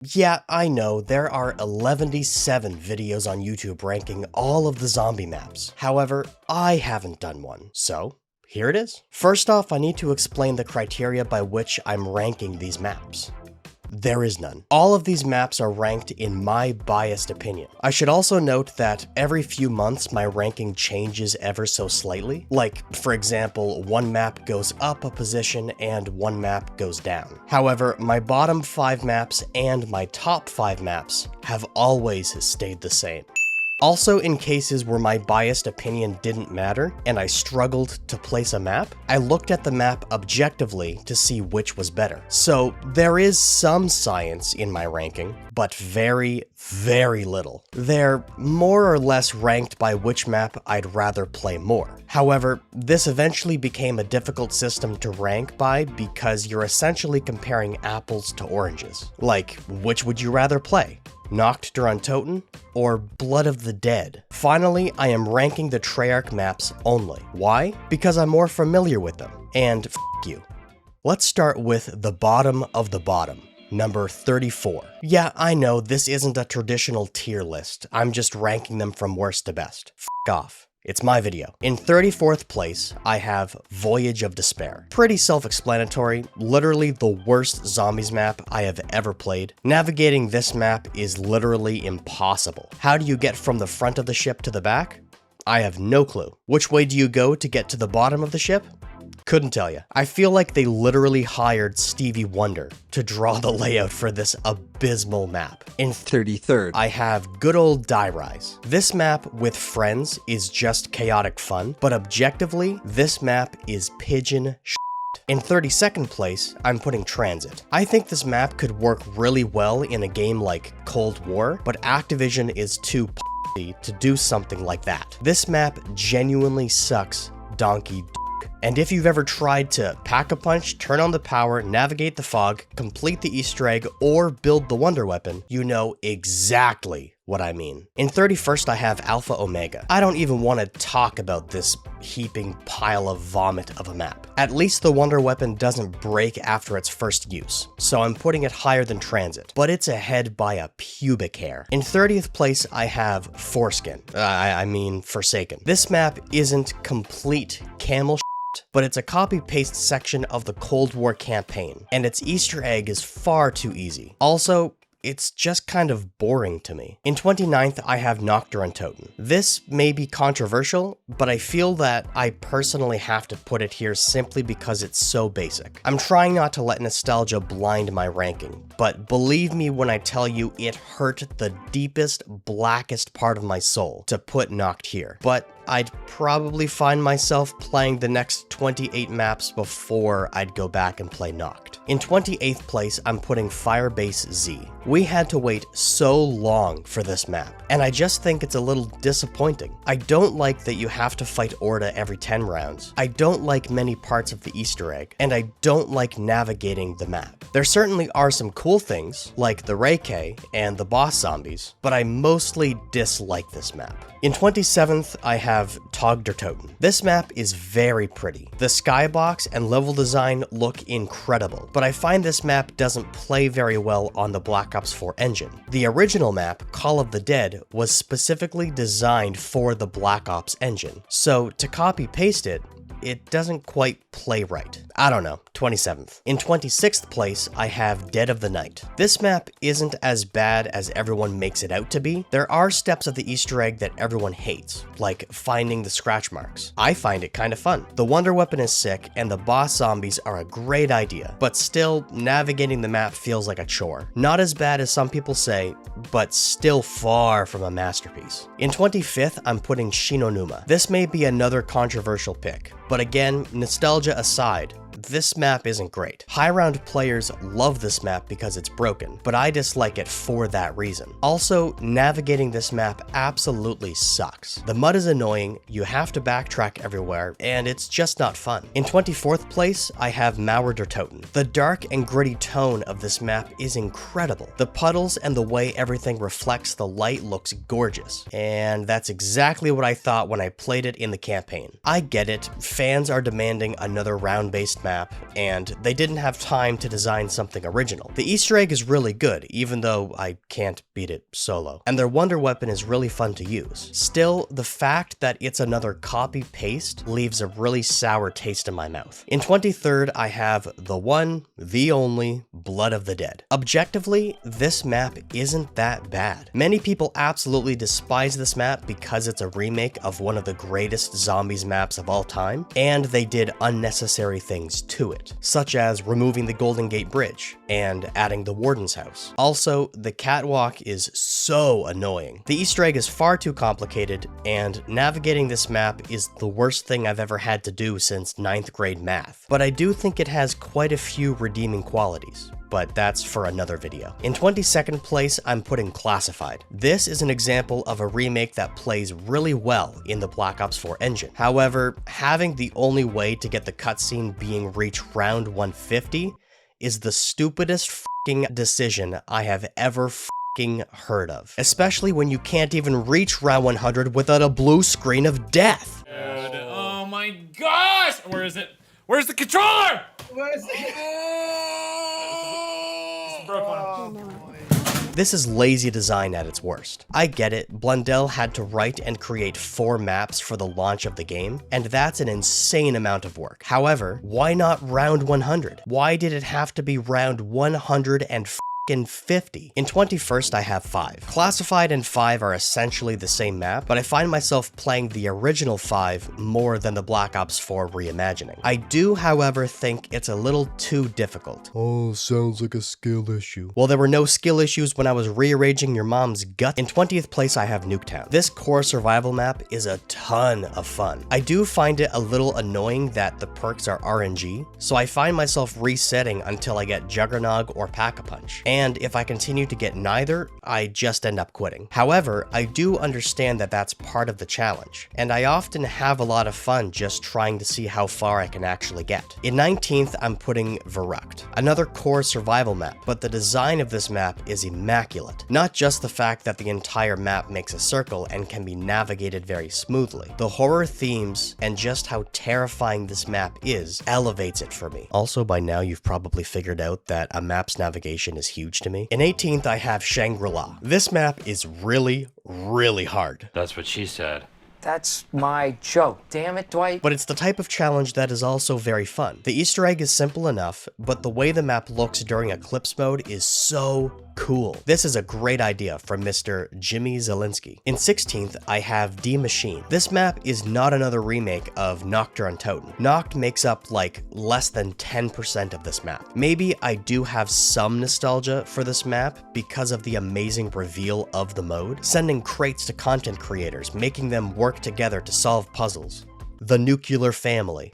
Yeah, I know, there are 117 videos on YouTube ranking all of the zombie maps. However, I haven't done one, so here it is. First off, I need to explain the criteria by which I'm ranking these maps. There is none. All of these maps are ranked in my biased opinion. I should also note that every few months my ranking changes ever so slightly. Like, for example, one map goes up a position and one map goes down. However, my bottom 5 maps and my top 5 maps have always stayed the same. Also, in cases where my biased opinion didn't matter and I struggled to place a map, I looked at the map objectively to see which was better. So there is some science in my ranking, but very, very little. They're more or less ranked by which map I'd rather play more. However, this eventually became a difficult system to rank by because you're essentially comparing apples to oranges. Like, which would you rather play? Nacht der Untoten, or Blood of the Dead? Finally, I am ranking the Treyarch maps only. Why? Because I'm more familiar with them. And f*** you. Let's start with the bottom of the bottom, number 34. Yeah, I know this isn't a traditional tier list, I'm just ranking them from worst to best. F*** off. It's my video. In 34th place, I have Voyage of Despair. Pretty self-explanatory, literally the worst zombies map I have ever played. Navigating this map is literally impossible. How do you get from the front of the ship to the back? I have no clue. Which way do you go to get to the bottom of the ship? Couldn't tell you. I feel like they literally hired Stevie Wonder to draw the layout for this abysmal map. In 33rd, I have good old Die Rise. This map with friends is just chaotic fun, but objectively, this map is pigeon shit. In 32nd place, I'm putting Transit. I think this map could work really well in a game like Cold War, but Activision is too p***y to do something like that. This map genuinely sucks donkey d***. And if you've ever tried to pack a punch, turn on the power, navigate the fog, complete the Easter egg, or build the wonder weapon, you know exactly what I mean. In 31st, I have Alpha Omega. I don't even want to talk about this heaping pile of vomit of a map. At least the wonder weapon doesn't break after its first use, so I'm putting it higher than Transit, but it's ahead by a pubic hair. In 30th place, I have Foreskin. I mean Forsaken. This map isn't complete camel but it's a copy-paste section of the Cold War campaign, and its Easter egg is far too easy. Also, it's just kind of boring to me. In 29th, I have Nacht der Untoten. This may be controversial, but I feel that I personally have to put it here simply because it's so basic. I'm trying not to let nostalgia blind my ranking, but believe me when I tell you it hurt the deepest, blackest part of my soul to put Nacht here. But I'd probably find myself playing the next 28 maps before I'd go back and play Nacht. In 28th place, I'm putting Firebase Z. We had to wait so long for this map, and I just think it's a little disappointing. I don't like that you have to fight Orda every 10 rounds. I don't like many parts of the Easter egg, and I don't like navigating the map. There certainly are some cool things, like the Reike and the boss zombies, but I mostly dislike this map. In 27th, I have Tag der Toten. This map is very pretty. The skybox and level design look incredible, but I find this map doesn't play very well on the Black Ops 4 engine. The original map, Call of the Dead, was specifically designed for the Black Ops engine, so to copy-paste it, it doesn't quite play right. I don't know, 27th. In 26th place, I have Dead of the Night. This map isn't as bad as everyone makes it out to be. There are steps of the Easter egg that everyone hates, like finding the scratch marks. I find it kind of fun. The wonder weapon is sick, and the boss zombies are a great idea, but still, navigating the map feels like a chore. Not as bad as some people say, but still far from a masterpiece. In 25th, I'm putting Shinonuma. This may be another controversial pick, but again, nostalgia aside, this map isn't great. High round players love this map because it's broken, but I dislike it for that reason. Also, navigating this map absolutely sucks. The mud is annoying, you have to backtrack everywhere, and it's just not fun. In 24th place, I have Mauer der Toten. The dark and gritty tone of this map is incredible. The puddles and the way everything reflects the light looks gorgeous, and that's exactly what I thought when I played it in the campaign. I get it, fans are demanding another round-based map, map, and they didn't have time to design something original. The Easter egg is really good, even though I can't beat it solo. And their wonder weapon is really fun to use. Still, the fact that it's another copy-paste leaves a really sour taste in my mouth. In 23rd, I have the one, the only, Blood of the Dead. Objectively, this map isn't that bad. Many people absolutely despise this map because it's a remake of one of the greatest zombies maps of all time, and they did unnecessary things to it, such as removing the Golden Gate Bridge and adding the Warden's house. Also, the catwalk is so annoying. The Easter egg is far too complicated, and navigating this map is the worst thing I've ever had to do since 9th grade math. But I do think it has quite a few redeeming qualities, but that's for another video. In 22nd place, I'm putting Classified. This is an example of a remake that plays really well in the Black Ops 4 engine. However, having the only way to get the cutscene being reach round 150 is the stupidest f***ing decision I have ever f***ing heard of. Especially when you can't even reach round 100 without a blue screen of death. Oh my gosh! Where is it? Where's the controller? Where's it? Broke one. This is lazy design at its worst. I get it, Blundell had to write and create 4 maps for the launch of the game, and that's an insane amount of work. However, why not round 100? Why did it have to be round 150? In 21st, I have 5. Classified and 5 are essentially the same map, but I find myself playing the original 5 more than the Black Ops 4 reimagining. I do, however, think it's a little too difficult. Oh, sounds like a skill issue. Well, there were no skill issues when I was rearranging your mom's gut. In 20th place, I have Nuketown. This core survival map is a ton of fun. I do find it a little annoying that the perks are RNG, so I find myself resetting until I get Juggernog or Pack-a-Punch. And if I continue to get neither, I just end up quitting. However, I do understand that that's part of the challenge, and I often have a lot of fun just trying to see how far I can actually get. In 19th, I'm putting Verrucht, another core survival map, but the design of this map is immaculate. Not just the fact that the entire map makes a circle and can be navigated very smoothly. The horror themes and just how terrifying this map is elevates it for me. Also, by now you've probably figured out that a map's navigation is huge to me. In 18th, I have Shangri-La. This map is really hard. That's what she said. That's my joke. Damn it, Dwight. But it's the type of challenge that is also very fun. The Easter egg is simple enough, but the way the map looks during Eclipse mode is so cool. This is a great idea from Mr. Jimmy Zielinski. In 16th, I have Die Maschine. This map is not another remake of Nacht der Untoten. Nacht makes up like less than 10% of this map. Maybe I do have some nostalgia for this map because of the amazing reveal of the mode, sending crates to content creators, making them work together to solve puzzles. The Nuclear Family.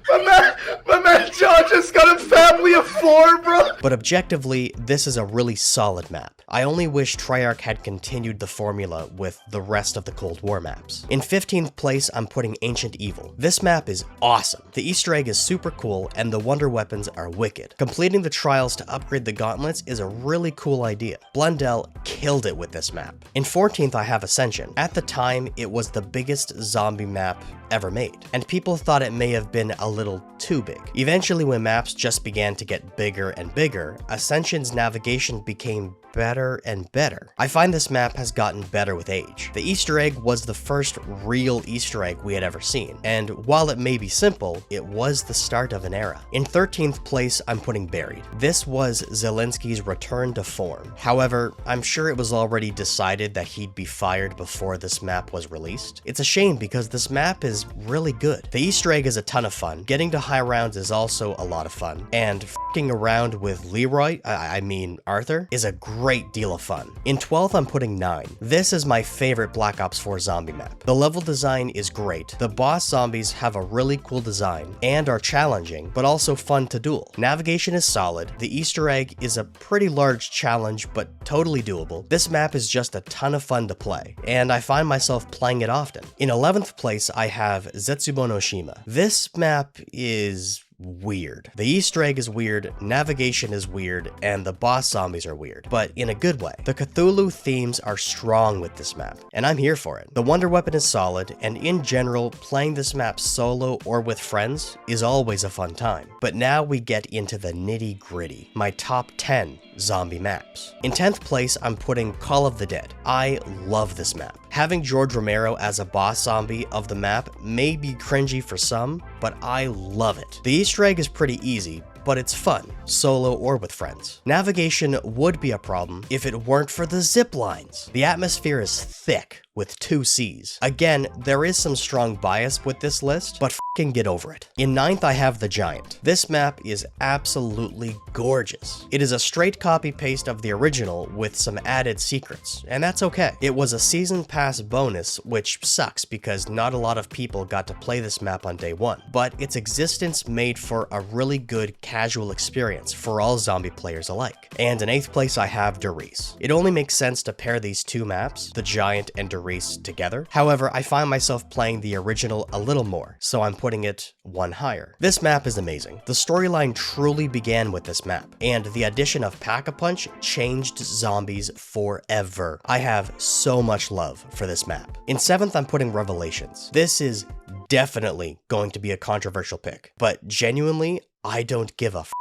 My man John just got a family of 4, bro. But objectively, this is a really solid map. I only wish Treyarch had continued the formula with the rest of the Cold War maps. In 15th place, I'm putting Ancient Evil. This map is awesome. The Easter egg is super cool, and the wonder weapons are wicked. Completing the trials to upgrade the gauntlets is a really cool idea. Blundell killed it with this map. In 14th, I have Ascension. At the time, it was the biggest zombie map ever made, and people thought it may have been a little too big. Eventually, when maps just began to get bigger and bigger, Ascension's navigation became better and better. I find this map has gotten better with age. The Easter egg was the first real Easter egg we had ever seen, and while it may be simple, it was the start of an era. In 13th place, I'm putting Buried. This was Zielinski's return to form. However, I'm sure it was already decided that he'd be fired before this map was released. It's a shame because this map is really good. The Easter egg is a ton of fun. Getting to high rounds is also a lot of fun, and f***ing around with Leroy, I mean Arthur, is a great deal of fun. In 12th, I'm putting 9. This is my favorite Black Ops 4 zombie map. The level design is great. The boss zombies have a really cool design and are challenging, but also fun to duel. Navigation is solid. The Easter egg is a pretty large challenge, but totally doable. This map is just a ton of fun to play, and I find myself playing it often. In 11th place, I have Zetsubo no Shima. This map is weird. The Easter egg is weird, navigation is weird, and the boss zombies are weird, but in a good way. The Cthulhu themes are strong with this map, and I'm here for it. The wonder weapon is solid, and in general, playing this map solo or with friends is always a fun time. But now we get into the nitty-gritty, my top 10 zombie maps. In 10th place, I'm putting Call of the Dead. I love this map. Having George Romero as a boss zombie of the map may be cringy for some, but I love it. The Easter egg is pretty easy, but it's fun, solo or with friends. Navigation would be a problem if it weren't for the zip lines. The atmosphere is thick with 2 C's. Again, there is some strong bias with this list, but f***ing get over it. In 9th, I have The Giant. This map is absolutely gorgeous. It is a straight copy-paste of the original with some added secrets, and that's okay. It was a season pass bonus, which sucks because not a lot of people got to play this map on day 1, but its existence made for a really good casual experience for all zombie players alike. And in 8th place, I have Der Riese. It only makes sense to pair these two maps, The Giant and Der Riese, together. However, I find myself playing the original a little more, so I'm putting it one higher. This map is amazing. The storyline truly began with this map, and the addition of Pack-a-Punch changed zombies forever. I have so much love for this map. In 7th, I'm putting Revelations. This is definitely going to be a controversial pick, but genuinely, I don't give a f***.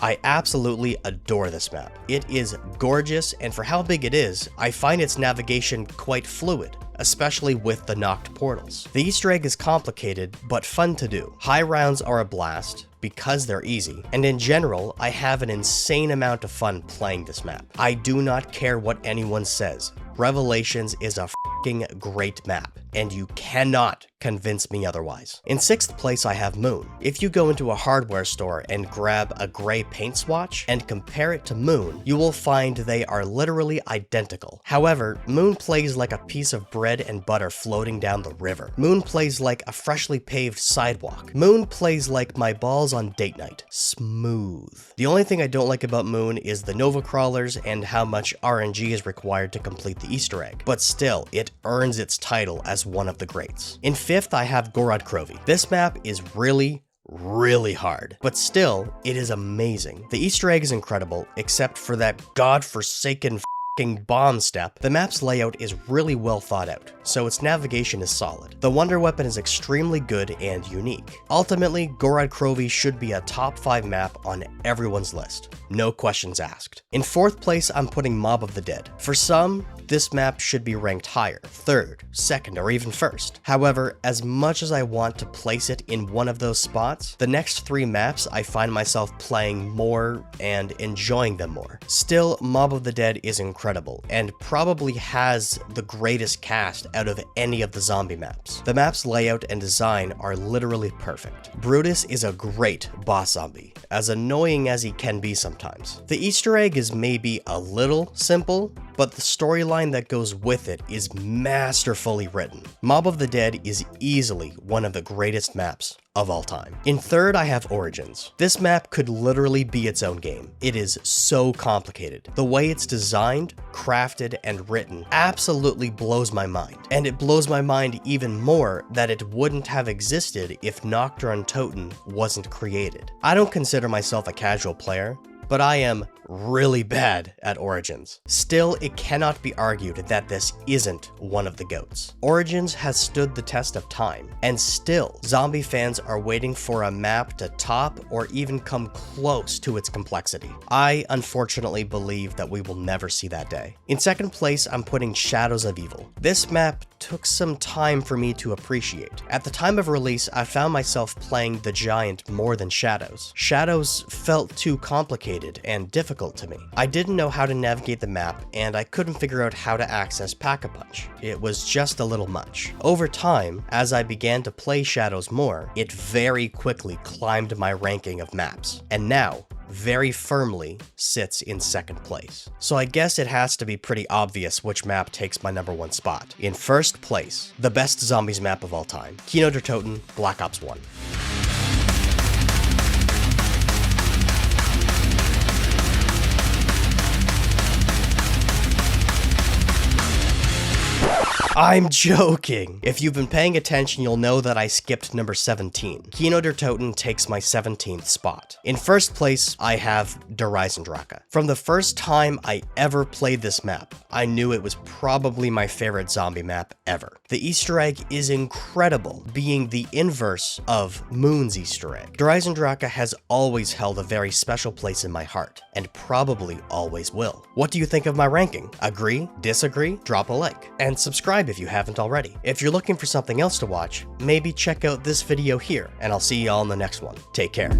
I absolutely adore this map. It is gorgeous, and for how big it is, I find its navigation quite fluid, especially with the knocked portals. The Easter egg is complicated, but fun to do. High rounds are a blast, because they're easy, and in general, I have an insane amount of fun playing this map. I do not care what anyone says. Revelations is a f***ing great map, and you cannot convince me otherwise. In 6th place, I have Moon. If you go into a hardware store and grab a gray paint swatch and compare it to Moon, you will find they are literally identical. However, Moon plays like a piece of bread and butter floating down the river. Moon plays like a freshly paved sidewalk. Moon plays like my balls on date night. Smooth. The only thing I don't like about Moon is the Nova Crawlers and how much RNG is required to complete the Easter egg, but still, it earns its title as one of the greats. In 5th, I have Gorod Krovi. This map is really hard, but still, it is amazing. The Easter egg is incredible, except for that godforsaken f***ing bomb step. The map's layout is really well thought out, so its navigation is solid. The wonder weapon is extremely good and unique. Ultimately, Gorod Krovi should be a top 5 map on everyone's list. No questions asked. In 4th place, I'm putting Mob of the Dead. For some, this map should be ranked higher, 3rd, 2nd, or even 1st. However, as much as I want to place it in one of those spots, the next 3 maps I find myself playing more and enjoying them more. Still, Mob of the Dead is incredible, and probably has the greatest cast out of any of the zombie maps. The map's layout and design are literally perfect. Brutus is a great boss zombie, as annoying as he can be sometimes. The Easter egg is maybe a little simple, but the storyline that goes with it is masterfully written. Mob of the Dead is easily one of the greatest maps of all time. In 3rd, I have Origins. This map could literally be its own game. It is so complicated. The way it's designed, crafted, and written absolutely blows my mind. And it blows my mind even more that it wouldn't have existed if Nacht der Untoten wasn't created. I don't consider myself a casual player, but I am really bad at Origins. Still, it cannot be argued that this isn't one of the GOATs. Origins has stood the test of time, and still, zombie fans are waiting for a map to top or even come close to its complexity. I unfortunately believe that we will never see that day. In 2nd place, I'm putting Shadows of Evil. This map took some time for me to appreciate. At the time of release, I found myself playing The Giant more than Shadows. Shadows felt too complicated and difficult to me. I didn't know how to navigate the map, and I couldn't figure out how to access Pack-a-Punch. It was just a little much. Over time, as I began to play Shadows more, it very quickly climbed my ranking of maps, and now, very firmly sits in 2nd place. So I guess it has to be pretty obvious which map takes my number 1 spot. In 1st place, the best zombies map of all time, Kino der Toten, Black Ops 1. I'm joking. If you've been paying attention, you'll know that I skipped number 17. Kino der Toten takes my 17th spot. In first place, I have Der Reisendrache. From the first time I ever played this map, I knew it was probably my favorite zombie map ever. The Easter egg is incredible, being the inverse of Moon's Easter egg. Der Reisendrache has always held a very special place in my heart, and probably always will. What do you think of my ranking? Agree? Disagree? Drop a like. And subscribe if you haven't already. If you're looking for something else to watch, maybe check out this video here, and I'll see y'all in the next one. Take care.